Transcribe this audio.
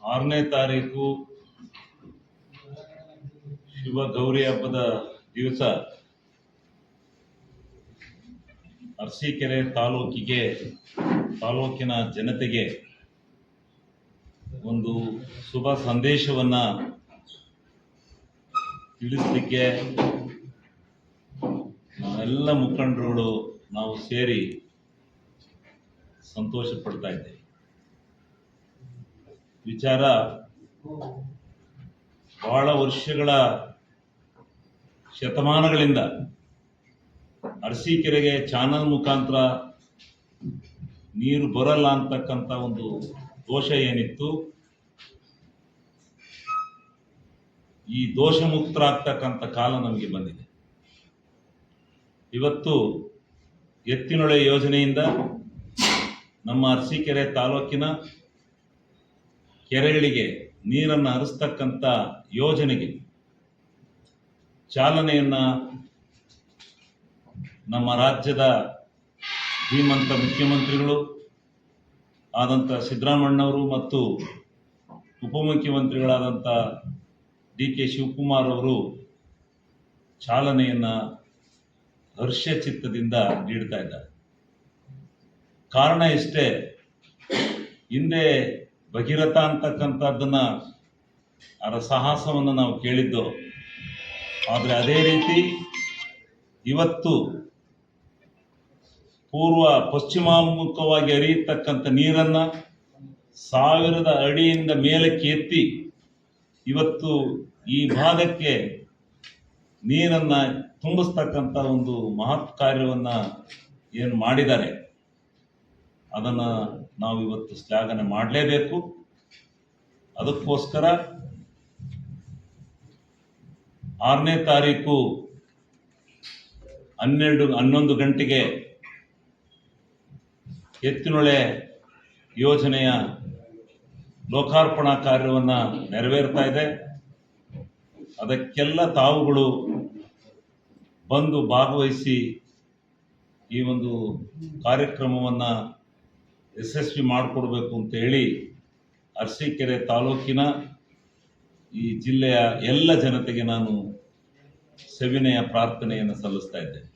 6ನೇ ತಾರೀಕು ಶುಭ ಗೌರಿ ಹಬ್ಬದ ದಿವಸ ಅರಸೀಕೆರೆ ತಾಲೂಕಿನ ಜನತೆಗೆ ಒಂದು ಶುಭ ಸಂದೇಶವನ್ನ ತಿಳಿಸಲಿಕ್ಕೆ ನಾವೆಲ್ಲ ಮುಖಂಡರುಗಳು ನಾವು ಸೇರಿ ಸಂತೋಷ ಪಡ್ತಾ ಇದ್ದೇವೆ. ವಿಚಾರ ಬಹಳ ವರ್ಷಗಳ ಶತಮಾನಗಳಿಂದ ಅರಸೀಕೆರೆಗೆ ಚಾನಲ್ ಮುಖಾಂತರ ನೀರು ಬರಲ್ಲ ಅಂತಕ್ಕಂಥ ಒಂದು ದೋಷ ಏನಿತ್ತು, ಈ ದೋಷ ಮುಕ್ತರಾಗ್ತಕ್ಕಂಥ ಕಾಲ ನಮಗೆ ಬಂದಿದೆ. ಇವತ್ತು ಎತ್ತಿನೊಳೆ ಯೋಜನೆಯಿಂದ ನಮ್ಮ ಅರಸೀಕೆರೆ ತಾಲೂಕಿನ ಕೆರೆಗಳಿಗೆ ನೀರನ್ನು ಹರಿಸ್ತಕ್ಕಂಥ ಯೋಜನೆಗೆ ಚಾಲನೆಯನ್ನ ನಮ್ಮ ರಾಜ್ಯದ ಧೀಮಂತ ಮುಖ್ಯಮಂತ್ರಿಗಳು ಆದಂಥ ಸಿದ್ದರಾಮಣ್ಣವರು ಮತ್ತು ಉಪಮುಖ್ಯಮಂತ್ರಿಗಳಾದಂಥ DK ಶಿವಕುಮಾರ್ ಅವರು ಚಾಲನೆಯನ್ನ ಹರ್ಷಚಿತ್ತದಿಂದ ನೀಡ್ತಾ ಇದ್ದಾರೆ. ಕಾರಣ ಇಷ್ಟೇ, ಹಿಂದೆ ಭಗೀರಥ ಅಂತಕ್ಕಂಥದ್ದನ್ನ ಅದರ ಸಾಹಸವನ್ನು ನಾವು ಕೇಳಿದ್ದು, ಆದರೆ ಅದೇ ರೀತಿ ಇವತ್ತು ಪಶ್ಚಿಮಾಮುಖವಾಗಿ ಹರಿಯತಕ್ಕಂಥ ನೀರನ್ನ 1000 ಅಡಿಯಿಂದ ಮೇಲಕ್ಕೆ ಎತ್ತಿ ಇವತ್ತು ಈ ಭಾಗಕ್ಕೆ ನೀರನ್ನ ತುಂಬಿಸ್ತಕ್ಕಂಥ ಒಂದು ಮಹತ್ ಕಾರ್ಯವನ್ನ ಏನು ಮಾಡಿದ್ದಾರೆ, ಅದನ್ನು ನಾವು ಇವತ್ತು ಶ್ಲಾಘನೆ ಮಾಡಲೇಬೇಕು. ಅದಕ್ಕೋಸ್ಕರ 6ನೇ ತಾರೀಕು 11 ಗಂಟೆಗೆ ಎತ್ತಿನೊಳೆ ಯೋಜನೆಯ ಲೋಕಾರ್ಪಣಾ ಕಾರ್ಯವನ್ನು ನೆರವೇರ್ತಾ ಇದೆ. ಅದಕ್ಕೆಲ್ಲ ತಾವುಗಳು ಬಂದು ಭಾಗವಹಿಸಿ ಈ ಒಂದು ಕಾರ್ಯಕ್ರಮವನ್ನು ಯಶಸ್ವಿ ಮಾಡಿಕೊಡ್ಬೇಕು ಅಂತ ಹೇಳಿ ಅರಸೀಕೆರೆ ತಾಲೂಕಿನ ಈ ಜಿಲ್ಲೆಯ ಎಲ್ಲ ಜನತೆಗೆ ನಾನು ಸವಿನಯ ಪ್ರಾರ್ಥನೆಯನ್ನು ಸಲ್ಲಿಸ್ತಾ ಇದ್ದೇನೆ.